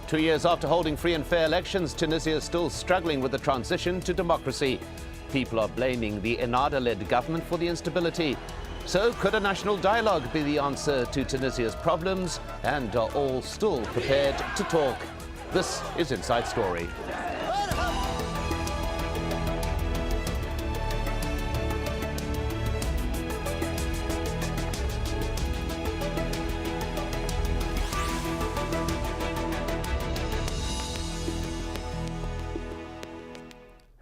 2 years after holding free and fair elections, Tunisia is still struggling with the transition to democracy. People are blaming the Ennahda-led government for the instability. So could a national dialogue be the answer to Tunisia's problems? And are all still prepared to talk? This is Inside Story.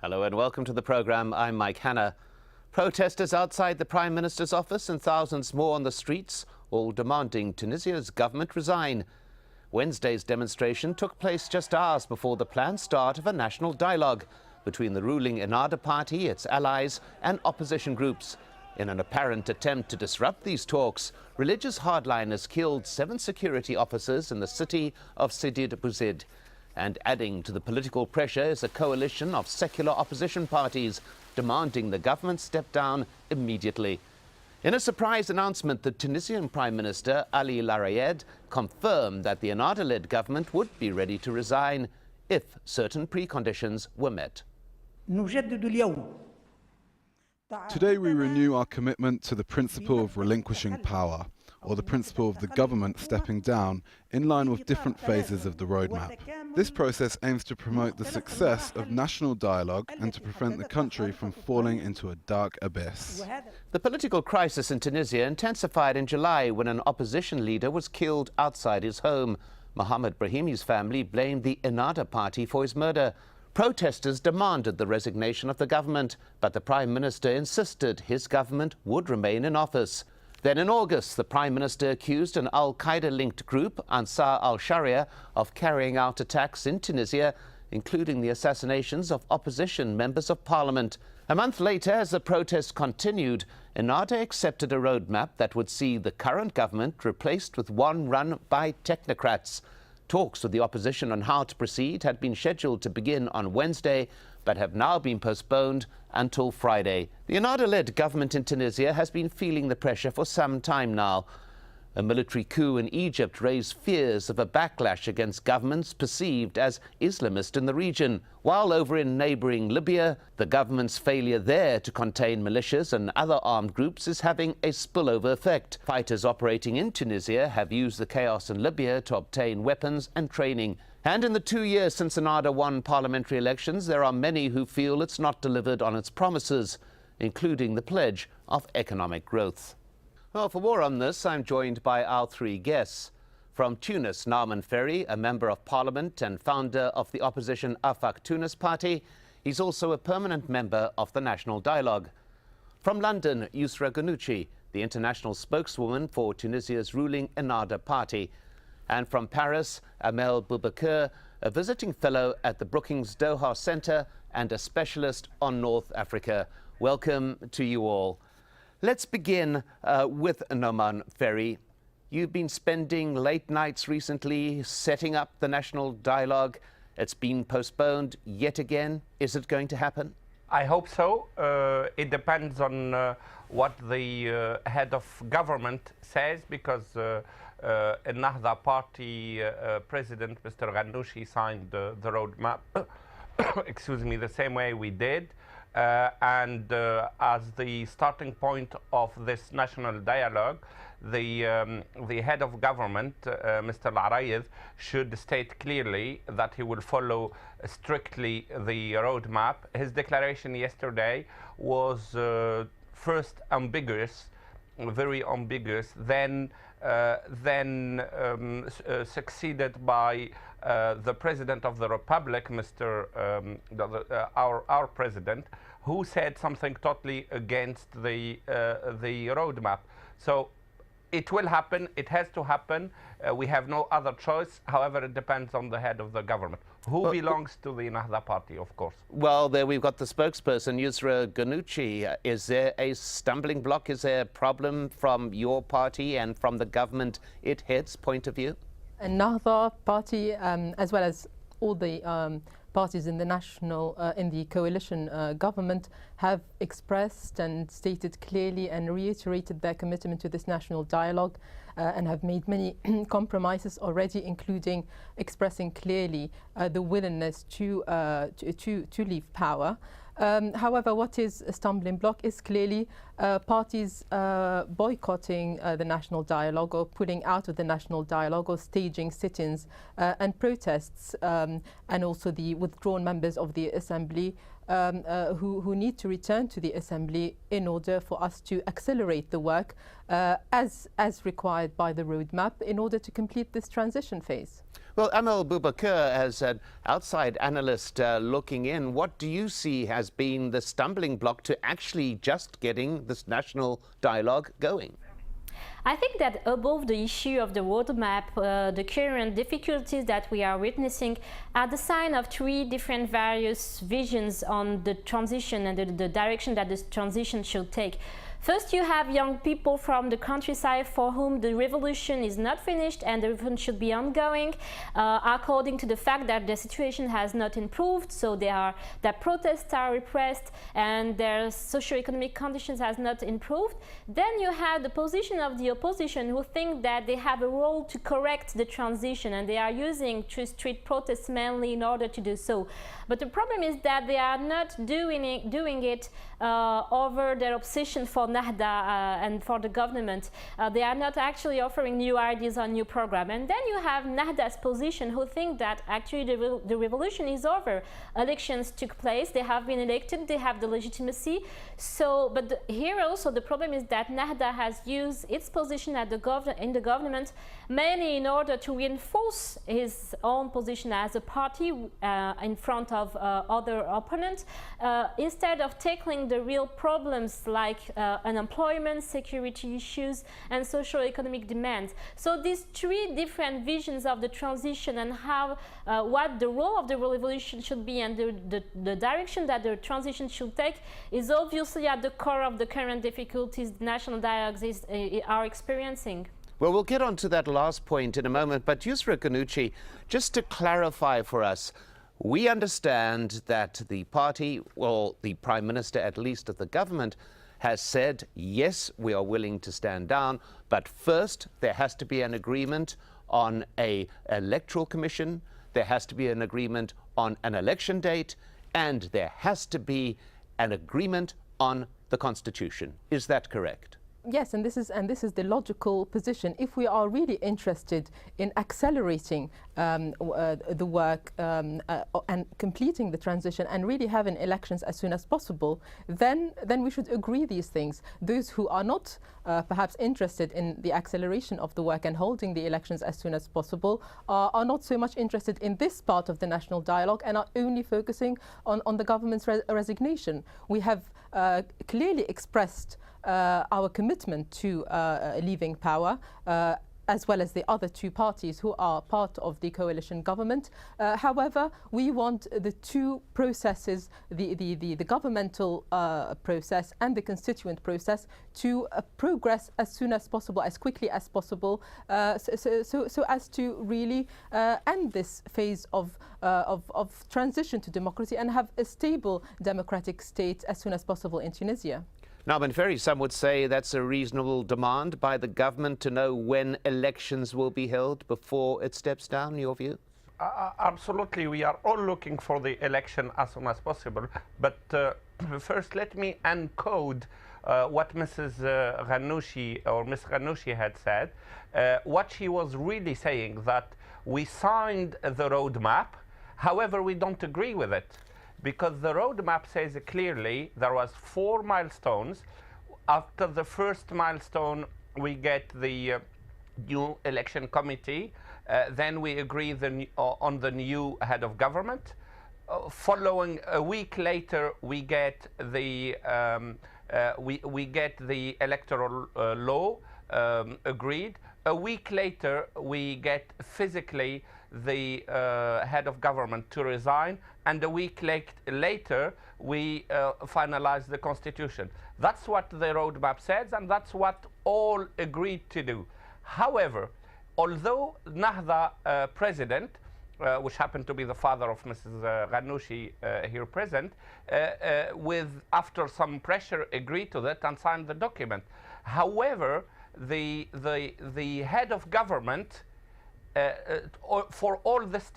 Hello and welcome to the programme. I'm Mike Hanna. Protesters outside the Prime Minister's office and thousands more on the streets, all demanding Tunisia's government resign. Wednesday's demonstration took place just hours before the planned start of a national dialogue between the ruling Ennahda party, its allies and opposition groups. In an apparent attempt to disrupt these talks, religious hardliners killed 7 security officers in the city of Sidi Bouzid. And adding to the political pressure is a coalition of secular opposition parties demanding the government step down immediately. In a surprise announcement, the Tunisian Prime Minister Ali Larayed confirmed that the Ennahda-led government would be ready to resign if certain preconditions were met. Today we renew our commitment to the principle of relinquishing power, or the principle of the government stepping down, in line with different phases of the roadmap. This process aims to promote the success of national dialogue and to prevent the country from falling into a dark abyss. The political crisis in Tunisia intensified in July when an opposition leader was killed outside his home. Mohamed Brahimi's family blamed the Ennahda party for his murder. Protesters demanded the resignation of the government, but the Prime Minister insisted his government would remain in office. Then in August, the Prime Minister accused an al-Qaeda-linked group, Ansar al-Sharia, of carrying out attacks in Tunisia, including the assassinations of opposition members of parliament. A month later, as the protests continued, Ennahda accepted a roadmap that would see the current government replaced with one run by technocrats. Talks with the opposition on how to proceed had been scheduled to begin on Wednesday, but have now been postponed until Friday. The Ennahda-led government in Tunisia has been feeling the pressure for some time now. A military coup in Egypt raised fears of a backlash against governments perceived as Islamist in the region, while over in neighbouring Libya, the government's failure there to contain militias and other armed groups is having a spillover effect. Fighters operating in Tunisia have used the chaos in Libya to obtain weapons and training. And in the 2 years since Ennahda won parliamentary elections, there are many who feel it's not delivered on its promises, including the pledge of economic growth. Well, for more on this, I'm joined by our 3 guests. From Tunis, Nauman Ferry, a member of parliament and founder of the opposition Afak Tunis party. He's also a permanent member of the National Dialogue. From London, Yusra Ghannouchi, the international spokeswoman for Tunisia's ruling Ennahda party. And from Paris, A.Boubekeur, a visiting fellow at the Brookings Doha Centre and a specialist on North Africa. Welcome to you all. Let's begin with Nauman Ferry. You've been spending late nights recently setting up the National Dialogue. It's been postponed yet again. Is it going to happen? I hope so. It depends on what the head of government says, because Ennahda party president, Mr. Ghannouchi, signed the roadmap, excuse me, the same way we did. And as the starting point of this national dialogue, the head of government, Mr. Larayed, should state clearly that he will follow strictly the roadmap. His declaration yesterday was first ambiguous, very ambiguous, then succeeded by the President of the Republic, our president, who said something totally against the roadmap. So it will happen. It has to happen. We have no other choice. However, it depends on the head of the government, who belongs to the Ennahda party, of course. Well, there we've got the spokesperson, Yusra Ghannouchi. Is there a stumbling block? Is there a problem from your party and from the government it heads point of view? Ennahda party, as well as all the parties in the in the coalition government have expressed and stated clearly and reiterated their commitment to this national dialogue and have made many compromises already, including expressing clearly the willingness to leave power. However, what is a stumbling block is clearly parties boycotting the national dialogue or pulling out of the national dialogue or staging sit-ins and protests, and also the withdrawn members of the Assembly who need to return to the Assembly in order for us to accelerate the work as required by the roadmap in order to complete this transition phase. Well, A.Boubekeur, as an outside analyst looking in, what do you see has been the stumbling block to actually just getting this national dialogue going? I think that above the issue of the roadmap, the current difficulties that we are witnessing are the sign of three different various visions on the transition and the direction that this transition should take. First, you have young people from the countryside for whom the revolution is not finished and the revolution should be ongoing, according to the fact that the situation has not improved, so their protests are repressed and their socio-economic conditions has not improved. Then you have the position of the opposition who think that they have a role to correct the transition and they are using street protests mainly in order to do so. But the problem is that they are not doing it over their obsession for Nahda and for the government. They are not actually offering new ideas on new program. And then you have Nahda's position who think that actually the revolution is over. Elections took place, they have been elected, they have the legitimacy. So, but here also the problem is that Nahda has used its position at in the government mainly in order to reinforce his own position as a party in front of other opponents, instead of tackling the real problems like unemployment, security issues, and socio-economic demands. So these three different visions of the transition and how what the role of the revolution should be and the direction that the transition should take is obviously at the core of the current difficulties the national dialogues are experiencing. Well, we'll get on to that last point in a moment, but Yusra Ghanouchi, just to clarify for us, we understand that the party, or the Prime Minister at least of the government, has said, yes, we are willing to stand down, but first there has to be an agreement on an electoral commission, there has to be an agreement on an election date, and there has to be an agreement on the Constitution. Is that correct? Yes, and this is the logical position. If we are really interested in accelerating the work and completing the transition and really having elections as soon as possible, then we should agree these things. Those who are not perhaps interested in the acceleration of the work and holding the elections as soon as possible are not so much interested in this part of the national dialogue and are only focusing on the government's resignation. We have clearly expressed our commitment to leaving power, as well as the other two parties who are part of the coalition government. However, we want the two processes, the governmental process and the constituent process, to progress as soon as possible, as quickly as possible, so as to really end this phase of transition to democracy and have a stable democratic state as soon as possible in Tunisia. Now, Benferri, some would say that's a reasonable demand by the government to know when elections will be held before it steps down, your view? Absolutely. We are all looking for the election as soon as possible. But first, let me encode what Mrs. Ghannouchi or Ms. Ghannouchi had said. What she was really saying that we signed the roadmap, however, we don't agree with it. Because the roadmap says clearly there was 4 milestones. After the first milestone, we get the new election committee. Then we agree on the new head of government. Following a week later, we get the we get the electoral law agreed. A week later, we get physically the head of government to resign, and a week later we finalize the constitution. That's what the roadmap says, and that's what all agreed to do. However, although Nahda president which happened to be the father of Mrs. Ghannouchi here present, after some pressure, agreed to that and signed the document. However, the head of government, for all this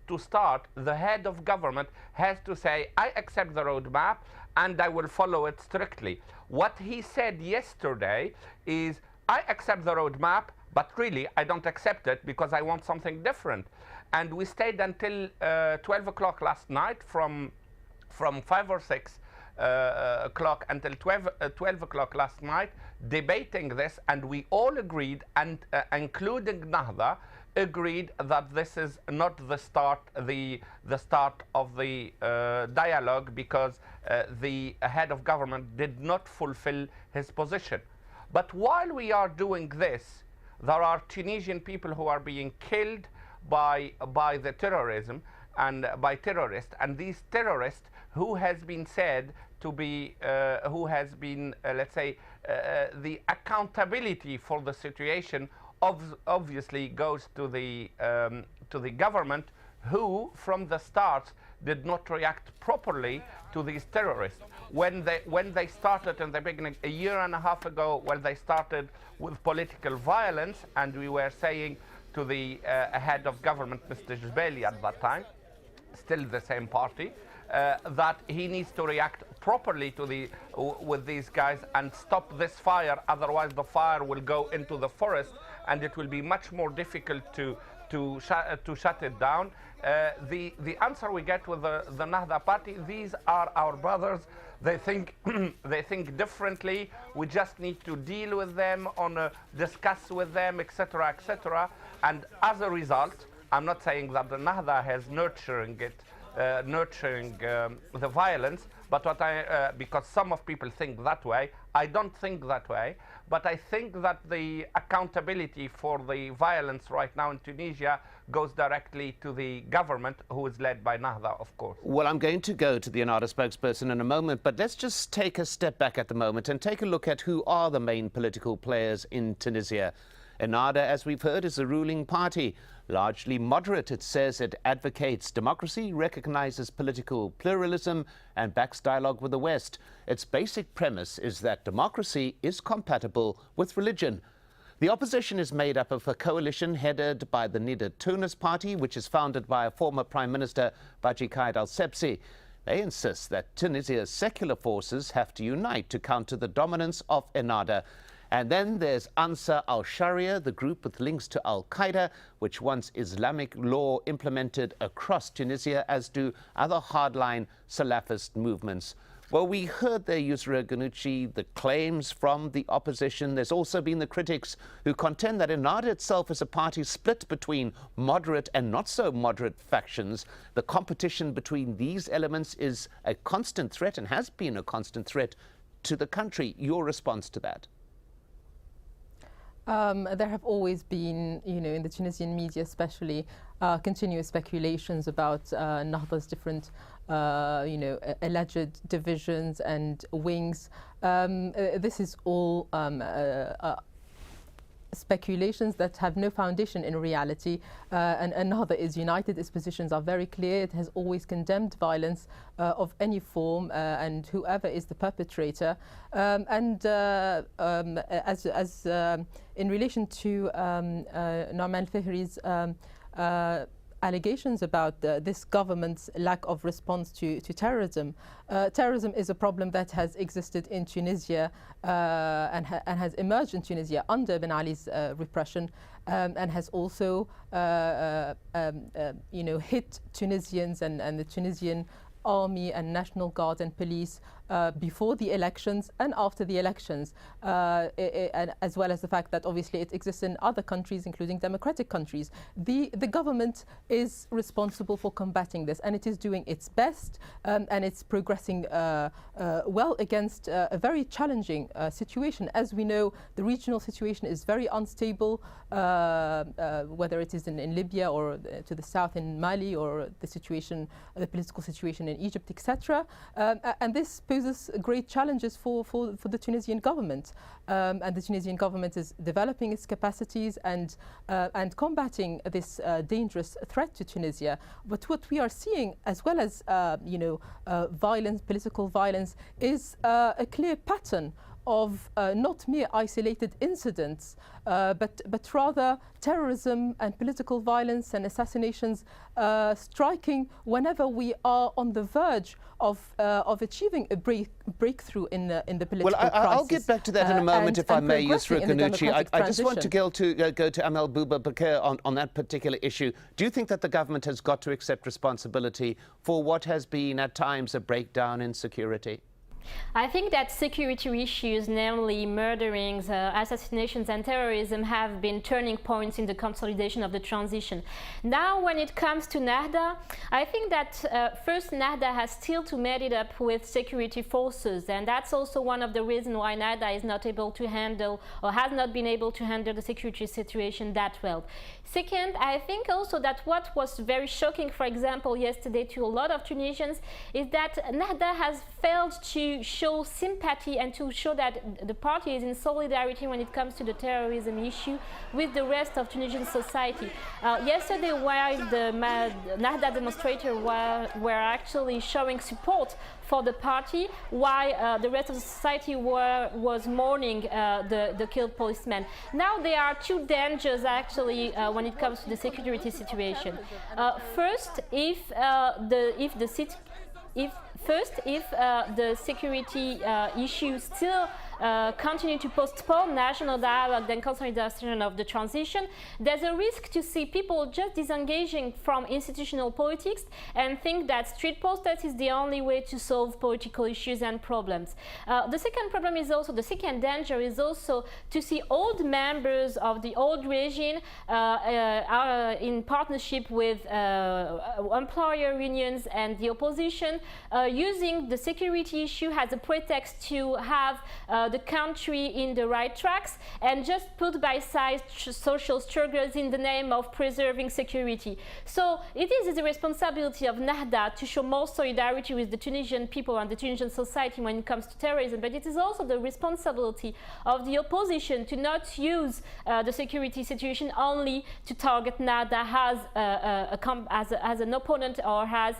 to start, the head of government has to say, I accept the roadmap and I will follow it strictly. What he said yesterday is, I accept the roadmap, but really I don't accept it because I want something different. And we stayed until 12 o'clock last night, from 5 or 6 o'clock until 12 o'clock last night, debating this, and we all agreed, and including Nahda, agreed that this is not the start of the dialogue, because the head of government did not fulfill his position. But while we are doing this, there are Tunisian people who are being killed by the terrorism and by terrorists, and these terrorists who has been said to be let's say the accountability for the situation obviously goes to the government, who from the start did not react properly to these terrorists. When they started in the beginning, a year and a half ago, when they started with political violence, and we were saying to the head of government, Mr. Jbeli at that time, still the same party, that he needs to react properly to with these guys and stop this fire, otherwise the fire will go into the forest and it will be much more difficult to shut it down. The answer we get with the Nahda party, these are our brothers. They think they think differently. We just need to deal with them, discuss with them, etc., etc. And as a result, I'm not saying that the Nahda has nurturing the violence, but because some of people think that way, I don't think that way. But I think that the accountability for the violence right now in Tunisia goes directly to the government, who is led by Nahda, of course. Well, I'm going to go to the Ennahda spokesperson in a moment, but let's just take a step back at the moment and take a look at who are the main political players in Tunisia. Ennahda, as we've heard, is a ruling party. Largely moderate, it says it advocates democracy, recognizes political pluralism and backs dialogue with the West. Its basic premise is that democracy is compatible with religion. The opposition is made up of a coalition headed by the Nida Tunis party, which is founded by a former Prime Minister, Bajikaid al-Sebsi. They insist that Tunisia's secular forces have to unite to counter the dominance of Ennahda. And then there's Ansar al-Sharia, the group with links to al-Qaeda, which wants Islamic law implemented across Tunisia, as do other hardline Salafist movements. Well, we heard there, Yusra Ghannouchi, the claims from the opposition. There's also been the critics who contend that Ennahda itself is a party split between moderate and not so moderate factions. The competition between these elements is a constant threat and has been a constant threat to the country. Your response to that? There have always been, in the Tunisian media especially, continuous speculations about Nahda's different, alleged divisions and wings. This is all speculations that have no foundation in reality, and Ennahda is united. Its positions are very clear. It has always condemned violence of any form and whoever is the perpetrator. As in relation to Nouman Fihri's allegations about this government's lack of response to terrorism. Terrorism is a problem that has existed in Tunisia and has emerged in Tunisia under Ben Ali's repression, and has also hit Tunisians and the Tunisian army and National Guard and police before the elections and after the elections, and as well as the fact that obviously it exists in other countries, including democratic countries. The government is responsible for combating this, and it is doing its best, and it's progressing well against a very challenging situation. As we know, the regional situation is very unstable, whether it is in Libya or to the south in Mali, or the political situation in Egypt, etc. And this poses great challenges for the Tunisian government. And the Tunisian government is developing its capacities and combating this dangerous threat to Tunisia. But what we are seeing, as well as violence, political violence, is a clear pattern of not mere isolated incidents, but rather terrorism and political violence and assassinations striking whenever we are on the verge of achieving a breakthrough in the political crisis. I'll get back to that in a moment, if I may, Yusra Ghanouchi. I just want to go to A.Boubekeur on that particular issue. Do you think that the government has got to accept responsibility for what has been at times a breakdown in security? I think that security issues, namely murderings, assassinations and terrorism, have been turning points in the consolidation of the transition. Now, when it comes to Nahda, I think that first Nahda has still to meet it up with security forces, and that's also one of the reasons why Nahda is not able to handle, or has not been able to handle, the security situation that well. Second, I think also that what was very shocking, for example, yesterday to a lot of Tunisians, is that Nahda has failed to show sympathy and to show that the party is in solidarity when it comes to the terrorism issue with the rest of Tunisian society. Yesterday, while the Nahda demonstrators were actually showing support for the party, while the rest of the society was mourning the killed policemen. Now there are two dangers actually when it comes to the security situation. First, if the security issues still continue to postpone national dialogue and consolidation of the transition, there's a risk to see people just disengaging from institutional politics and think that street protests is the only way to solve political issues and problems. The second problem is also, the second danger is also to see old members of the old regime are in partnership with employer unions and the opposition, using the security issue as a pretext to have the country in the right tracks and just put by side social struggles in the name of preserving security. So it is the responsibility of Nahda to show more solidarity with the Tunisian people and the Tunisian society when it comes to terrorism, but it is also the responsibility of the opposition to not use the security situation only to target Nahda as an opponent or as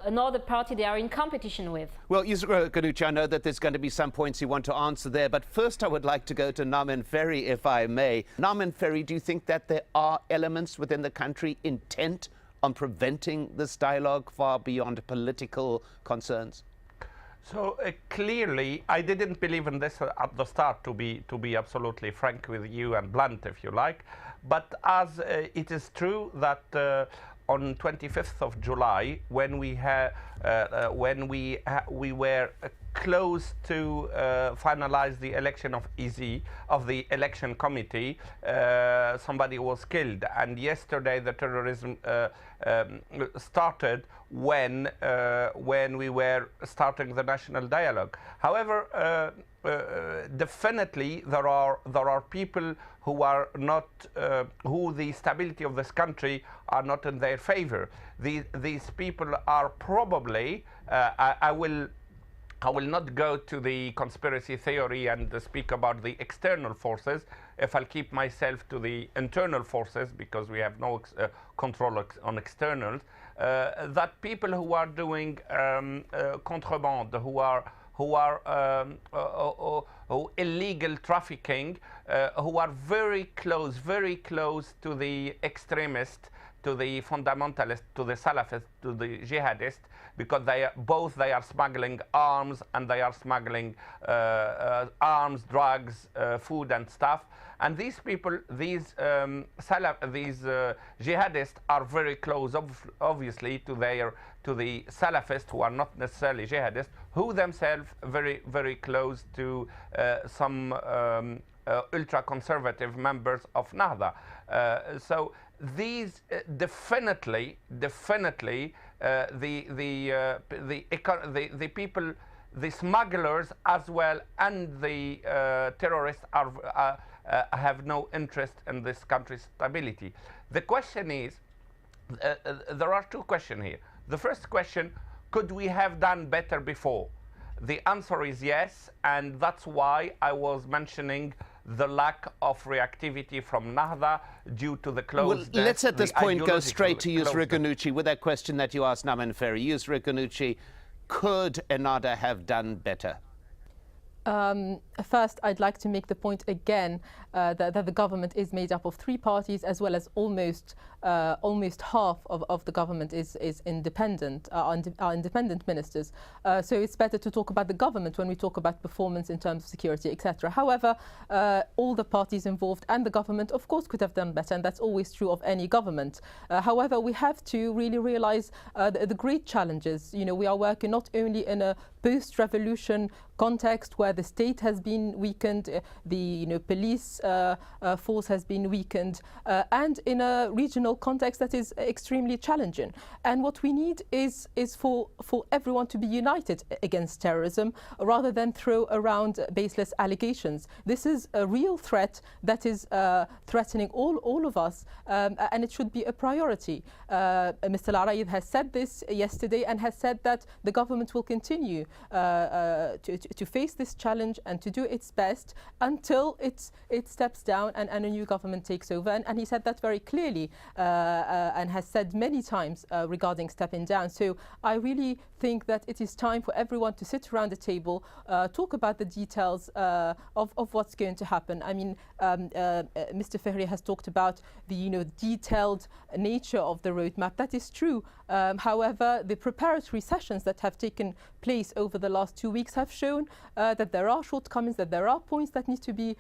another party they are in competition with. Well, Yusra Ghanouchi, I know that there's going to be some points you want to answer there, but first I would like to go to Namen Ferry, if I may. Namen Ferry, do you think that there are elements within the country intent on preventing this dialogue far beyond political concerns? So clearly, I didn't believe in this at the start, to be absolutely frank with you and blunt, if you like. But as it is true that on 25th of July, when we were close to finalize the election of AJE, of the election committee, somebody was killed. And yesterday the terrorism started when we were starting the national dialogue. However, definitely there are people who are not, who the stability of this country are not in their favor. These people are probably, I will not go to the conspiracy theory and speak about the external forces. If I'll keep myself to the internal forces, because we have no control on externals, that people who are doing contraband, who are illegal trafficking, who are very close to the extremist, to the fundamentalist, to the Salafist, to the jihadist, because they are smuggling arms, and they are smuggling arms, drugs, food and stuff. And these people, these jihadists are very close, obviously, to the Salafists, who are not necessarily jihadists, who themselves very close to some ultra-conservative members of Nahda. So these definitely the people, the smugglers as well, and the terrorists have no interest in this country's stability. The question is, there are two questions here. The first question, could we have done better before? The answer is yes, and that's why I was mentioning the lack of reactivity from Nahda due to the closeness. Well, let's at this point go straight to Yusra Ghanouchi with that question that you asked Naman Ferry. Yusra Ghanouchi, could Ennahda have done better? First, I'd like to make the point again that the government is made up of three parties, as well as almost half of the government is independent, are independent ministers. So it's better to talk about the government when we talk about performance in terms of security, etc. However, all the parties involved and the government, of course, could have done better, and that's always true of any government. However, we have to really realize the great challenges. You know, we are working not only in a post-revolution context where the state has been weakened, the police force has been weakened, and in a regional context that is extremely challenging. And what we need is for everyone to be united against terrorism rather than throw around baseless allegations. This is a real threat that is threatening all of us, and it should be a priority. Mr. Al-Arayed has said this yesterday and has said that the government will continue to face this challenge and to do its best until it steps down and a new government takes over. And he said that very clearly and has said many times regarding stepping down. So I really think that it is time for everyone to sit around the table, talk about the details of what's going to happen. I mean, Mr. Fahri has talked about the detailed nature of the roadmap. That is true. However, the preparatory sessions that have taken place over the last 2 weeks have shown that there are shortcomings, that there are points that need to be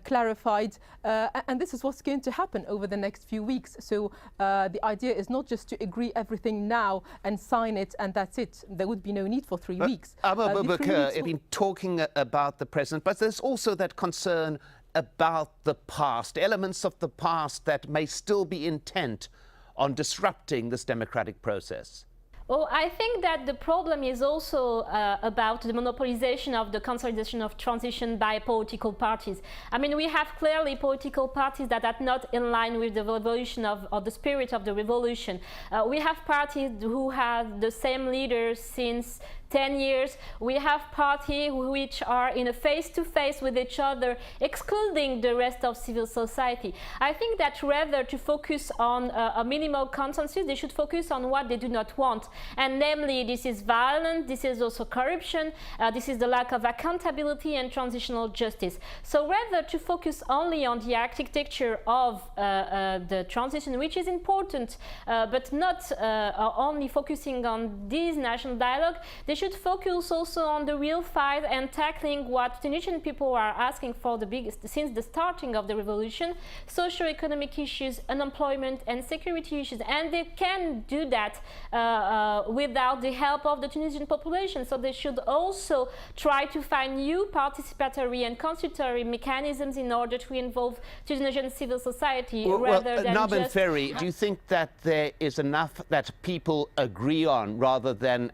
clarified, and this is what's going to happen over the next few weeks. So the idea is not just to agree everything now and sign it and that's it. There would be no need for 3 weeks. A.Boubekeur, I've been talking about the present, but there's also that concern about the past, elements of the past that may still be intent on disrupting this democratic process. Well, I think that the problem is also about the monopolization of the consolidation of transition by political parties. I mean, we have clearly political parties that are not in line with the revolution or the spirit of the revolution. We have parties who have the same leaders since 10 years. We have parties which are in a face-to-face with each other, excluding the rest of civil society. I think that rather to focus on a minimal consensus, they should focus on what they do not want. And namely, this is violence, this is also corruption, this is the lack of accountability and transitional justice. So rather to focus only on the architecture of the transition, which is important, but not only focusing on this national dialogue, they should focus also on the real fight and tackling what Tunisian people are asking for since the starting of the revolution: socio-economic issues, unemployment and security issues. And they can do that without the help of the Tunisian population. So they should also try to find new participatory and consultatory mechanisms in order to involve Tunisian civil society rather than Naman Ferry, do you think that there is enough that people agree on rather than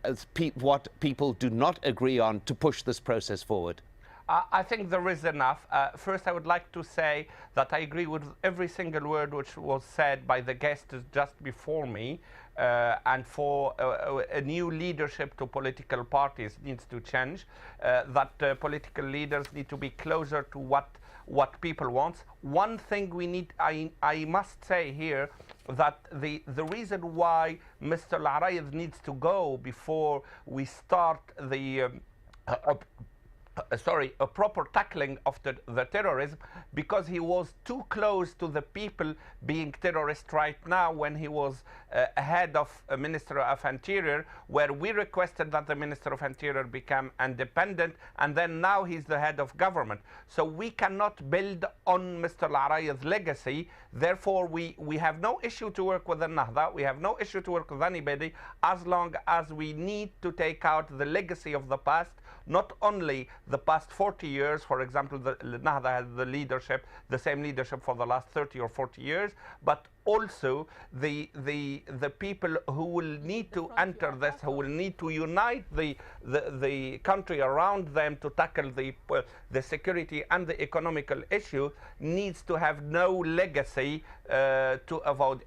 what people do not agree on to push this process forward? I think there is enough. First, I would like to say that I agree with every single word which was said by the guests just before me. And for a new leadership to political parties needs to change. That political leaders need to be closer to what people want. One thing we need, I must say here, that the reason why Mr. Al-Arayed needs to go before we start the a proper tackling of the terrorism, because he was too close to the people being terrorists right now when he was head of Minister of Interior, where we requested that the Minister of Interior become independent, and then now he's the head of government. So we cannot build on Mr. Al-Arayed's legacy. Therefore, we have no issue to work with the Nahda, we have no issue to work with anybody, as long as we need to take out the legacy of the past. Not only the past 40 years, for example, the Nahda has the same leadership for the last 30 or 40 years, but also the people who will need to enter this, who will need to unite the country around them to tackle the security and the economical issue, needs to have no legacy to avoid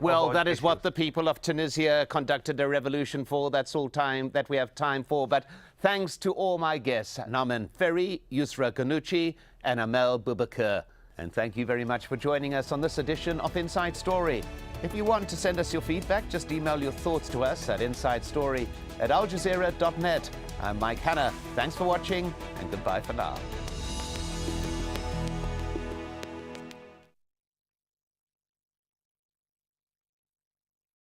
Well, that is what the people of Tunisia conducted a revolution for. That's all time that we have time for. But thanks to all my guests, Naman Ferry, Yusra Ghannouchi, and A.Boubekeur. And thank you very much for joining us on this edition of Inside Story. If you want to send us your feedback, just email your thoughts to us at insidestory@aljazeera.net. I'm Mike Hanna. Thanks for watching, and goodbye for now.